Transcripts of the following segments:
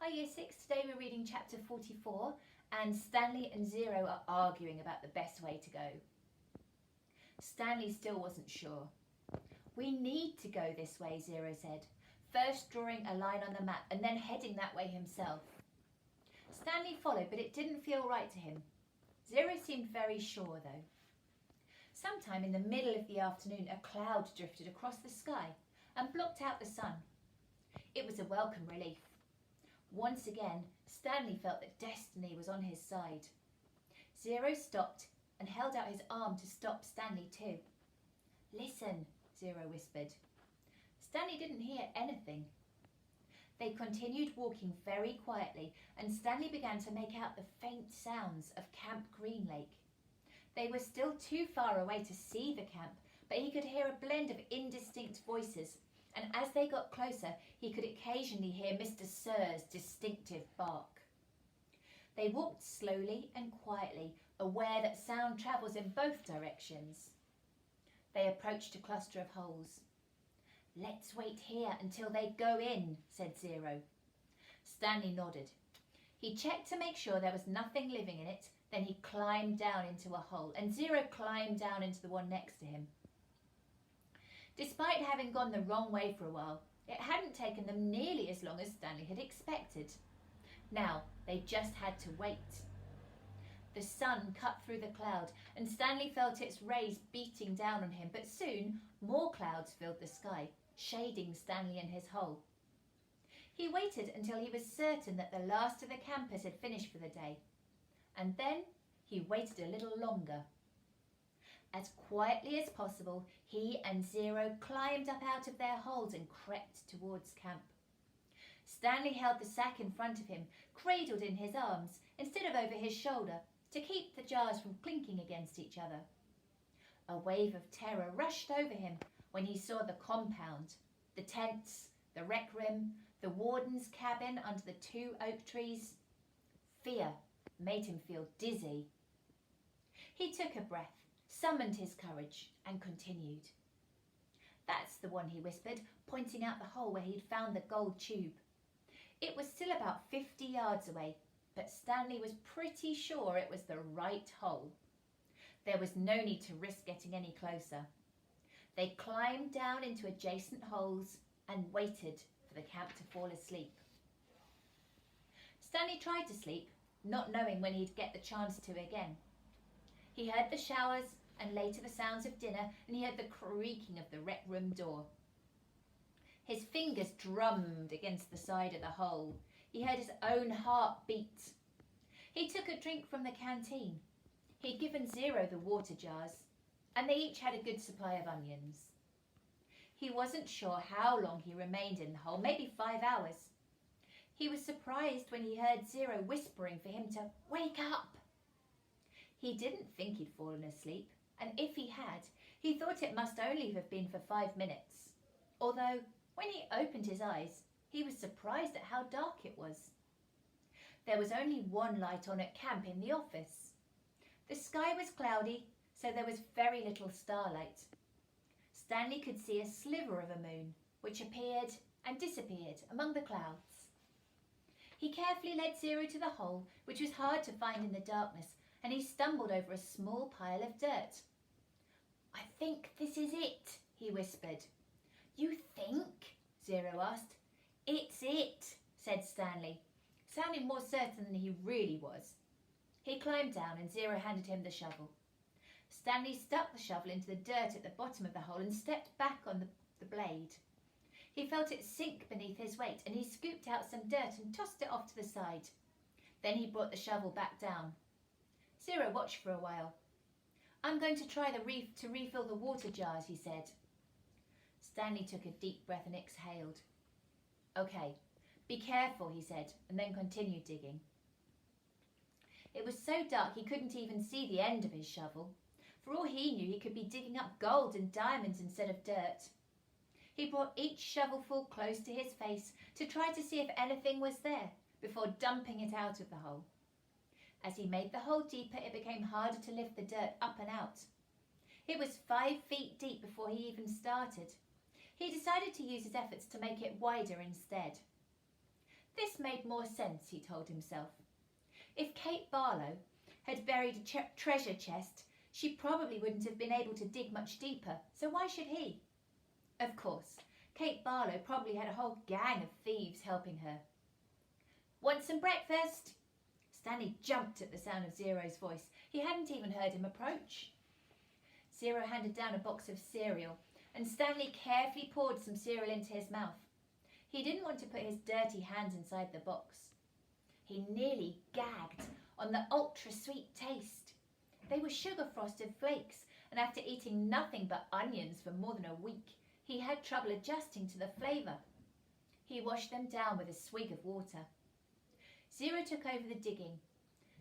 Hi Year 6, today we're reading chapter 44 and Stanley and Zero are arguing about the best way to go. Stanley still wasn't sure. We need to go this way, Zero said, first drawing a line on the map and then heading that way himself. Stanley followed, but it didn't feel right to him. Zero seemed very sure though. Sometime in the middle of the afternoon a cloud drifted across the sky and blocked out the sun. It was a welcome relief. Once again, Stanley felt that destiny was on his side. Zero stopped and held out his arm to stop Stanley too. "Listen," Zero whispered. Stanley didn't hear anything. They continued walking very quietly and Stanley began to make out the faint sounds of Camp Green Lake. They were still too far away to see the camp, but he could hear a blend of indistinct voices, and as they got closer, he could occasionally hear Mr. Sir's distinctive bark. They walked slowly and quietly, aware that sound travels in both directions. They approached a cluster of holes. "Let's wait here until they go in," said Zero. Stanley nodded. He checked to make sure there was nothing living in it, then he climbed down into a hole, and Zero climbed down into the one next to him. Despite having gone the wrong way for a while, it hadn't taken them nearly as long as Stanley had expected. Now they just had to wait. The sun cut through the cloud and Stanley felt its rays beating down on him, but soon more clouds filled the sky, shading Stanley in his hole. He waited until he was certain that the last of the campers had finished for the day, and then he waited a little longer. As quietly as possible, he and Zero climbed up out of their holes and crept towards camp. Stanley held the sack in front of him, cradled in his arms, instead of over his shoulder, to keep the jars from clinking against each other. A wave of terror rushed over him when he saw the compound, the tents, the rec room, the warden's cabin under the 2 oak trees. Fear made him feel dizzy. He took a breath, summoned his courage, and continued. "That's the one," he whispered, pointing out the hole where he'd found the gold tube. It was still about 50 yards away, but Stanley was pretty sure it was the right hole. There was no need to risk getting any closer. They climbed down into adjacent holes and waited for the camp to fall asleep. Stanley tried to sleep, not knowing when he'd get the chance to again. He heard the showers and later the sounds of dinner, and he heard the creaking of the rec room door. His fingers drummed against the side of the hole. He heard his own heart beat. He took a drink from the canteen. He'd given Zero the water jars, and they each had a good supply of onions. He wasn't sure how long he remained in the hole, maybe 5 hours. He was surprised when he heard Zero whispering for him to wake up. He didn't think he'd fallen asleep, and if he had, he thought it must only have been for 5 minutes. Although, when he opened his eyes, he was surprised at how dark it was. There was only one light on at camp in the office. The sky was cloudy, so there was very little starlight. Stanley could see a sliver of a moon, which appeared and disappeared among the clouds. He carefully led Zero to the hole, which was hard to find in the darkness, and he stumbled over a small pile of dirt. "I think this is it," he whispered. "You think?" Zero asked. "It's it," said Stanley, sounding more certain than he really was. He climbed down and Zero handed him the shovel. Stanley stuck the shovel into the dirt at the bottom of the hole and stepped back on the blade. He felt it sink beneath his weight and he scooped out some dirt and tossed it off to the side. Then he brought the shovel back down. Zero watched for a while. "I'm going to try to refill the water jars," he said. Stanley took a deep breath and exhaled. "Okay, be careful," he said, and then continued digging. It was so dark he couldn't even see the end of his shovel. For all he knew, he could be digging up gold and diamonds instead of dirt. He brought each shovelful close to his face to try to see if anything was there before dumping it out of the hole. As he made the hole deeper, it became harder to lift the dirt up and out. It was 5 feet deep before he even started. He decided to use his efforts to make it wider instead. This This made more sense, he told himself. If Kate Barlow had buried a treasure chest, she probably wouldn't have been able to dig much deeper, so why should he? Of course, Kate Barlow probably had a whole gang of thieves helping her. Want some breakfast? Stanley jumped at the sound of Zero's voice. He hadn't even heard him approach. Zero handed down a box of cereal, and Stanley carefully poured some cereal into his mouth. He didn't want to put his dirty hands inside the box. He nearly gagged on the ultra-sweet taste. They were sugar-frosted flakes, and after eating nothing but onions for more than a week, he had trouble adjusting to the flavour. He washed them down with a swig of water. Zero took over the digging.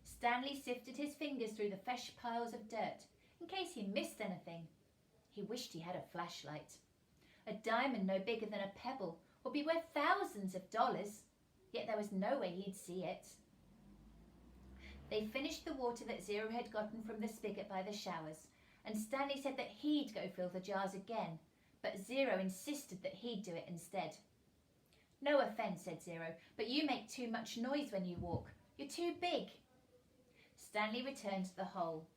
Stanley sifted his fingers through the fresh piles of dirt, in case he missed anything. He wished he had a flashlight. A diamond no bigger than a pebble would be worth thousands of dollars, yet there was no way he'd see it. They finished the water that Zero had gotten from the spigot by the showers, and Stanley said that he'd go fill the jars again, but Zero insisted that he'd do it instead. No offence, said Zero, but you make too much noise when you walk. You're too big. Stanley returned to the hole.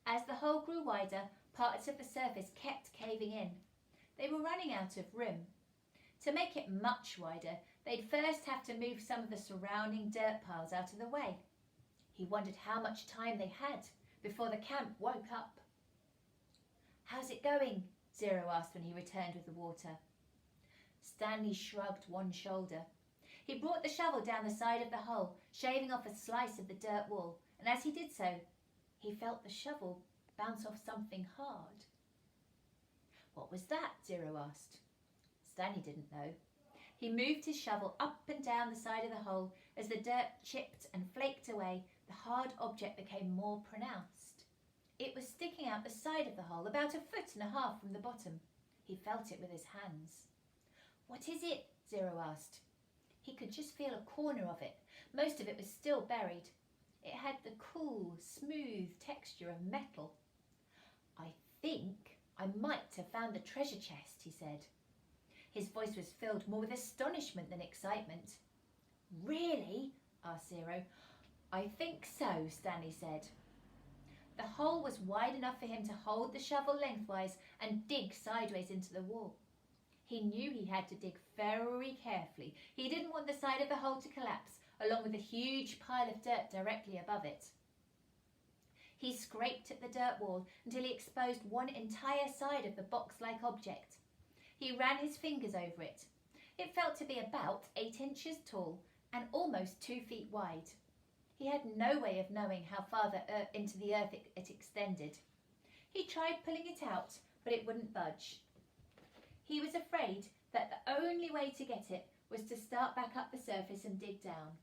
As the hole grew wider, parts of the surface kept caving in. They were running out of room. To make it much wider, they'd first have to move some of the surrounding dirt piles out of the way. He wondered how much time they had before the camp woke up. How's it going? Zero asked when he returned with the water. Stanley shrugged one shoulder. He brought the shovel down the side of the hole, shaving off a slice of the dirt wall, and as he did so, he felt the shovel bounce off something hard. What was that? Zero asked. Stanley didn't know. He moved his shovel up and down the side of the hole. As the dirt chipped and flaked away, the hard object became more pronounced. It was sticking out the side of the hole, about 1.5 feet from the bottom. He felt it with his hands. What is it? Zero asked. He could just feel a corner of it. Most of it was still buried. It had the cool, smooth texture of metal. I think I might have found the treasure chest, he said. His voice was filled more with astonishment than excitement. Really? Asked Zero. I think so, Stanley said. The hole was wide enough for him to hold the shovel lengthwise and dig sideways into the wall. He knew he had to dig very carefully. He didn't want the side of the hole to collapse, along with a huge pile of dirt directly above it. He scraped at the dirt wall until he exposed one entire side of the box-like object. He ran his fingers over it. It felt to be about 8 inches tall and almost 2 feet wide. He had no way of knowing how far into the earth it extended. He tried pulling it out, but it wouldn't budge. He was afraid that the only way to get it was to start back up the surface and dig down.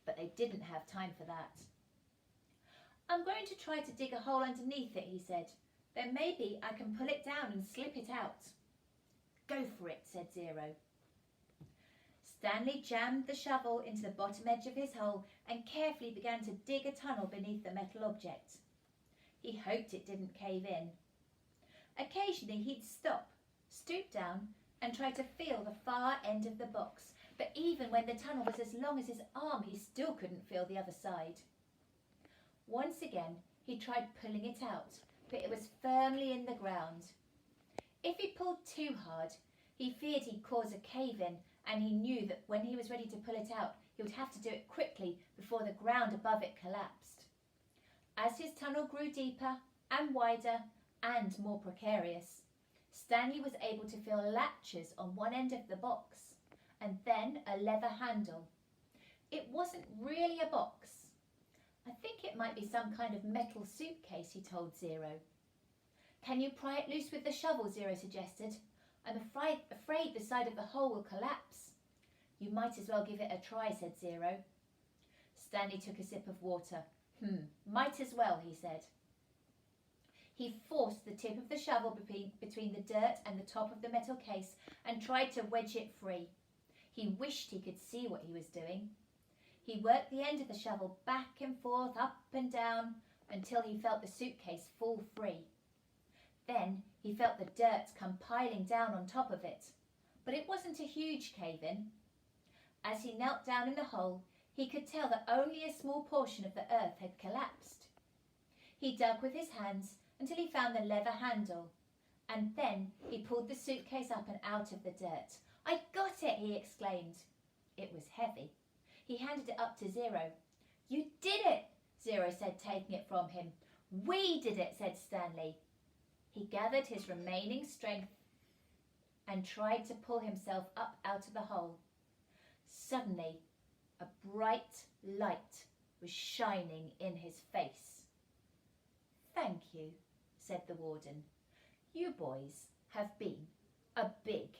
But they didn't have time for that. I'm going to try to dig a hole underneath it, he said. Then maybe I can pull it down and slip it out. Go for it, said Zero. Stanley jammed the shovel into the bottom edge of his hole and carefully began to dig a tunnel beneath the metal object. He hoped it didn't cave in. Occasionally he'd stop, stoop down and try to feel the far end of the box, but even when the tunnel was as long as his arm, he still couldn't feel the other side. Once again, he tried pulling it out, but it was firmly in the ground. If he pulled too hard, he feared he'd cause a cave-in, and he knew that when he was ready to pull it out, he would have to do it quickly before the ground above it collapsed. As his tunnel grew deeper and wider and more precarious, Stanley was able to feel latches on one end of the box, and then a leather handle. It wasn't really a box. I think it might be some kind of metal suitcase, he told Zero. Can you pry it loose with the shovel, Zero suggested. I'm afraid the side of the hole will collapse. You might as well give it a try, said Zero. Stanley took a sip of water. Might as well, he said. He forced the tip of the shovel between the dirt and the top of the metal case and tried to wedge it free. He wished he could see what he was doing. He worked the end of the shovel back and forth, up and down, until he felt the suitcase fall free. Then he felt the dirt come piling down on top of it, but it wasn't a huge cave-in. As he knelt down in the hole, he could tell that only a small portion of the earth had collapsed. He dug with his hands until he found the leather handle, and then he pulled the suitcase up and out of the dirt. "I got it!" he exclaimed. It was heavy. He handed it up to Zero. "You did it!" Zero said, taking it from him. "We did it!" said Stanley. He gathered his remaining strength and tried to pull himself up out of the hole. Suddenly, a bright light was shining in his face. "Thank you," said the warden. "You boys have been a big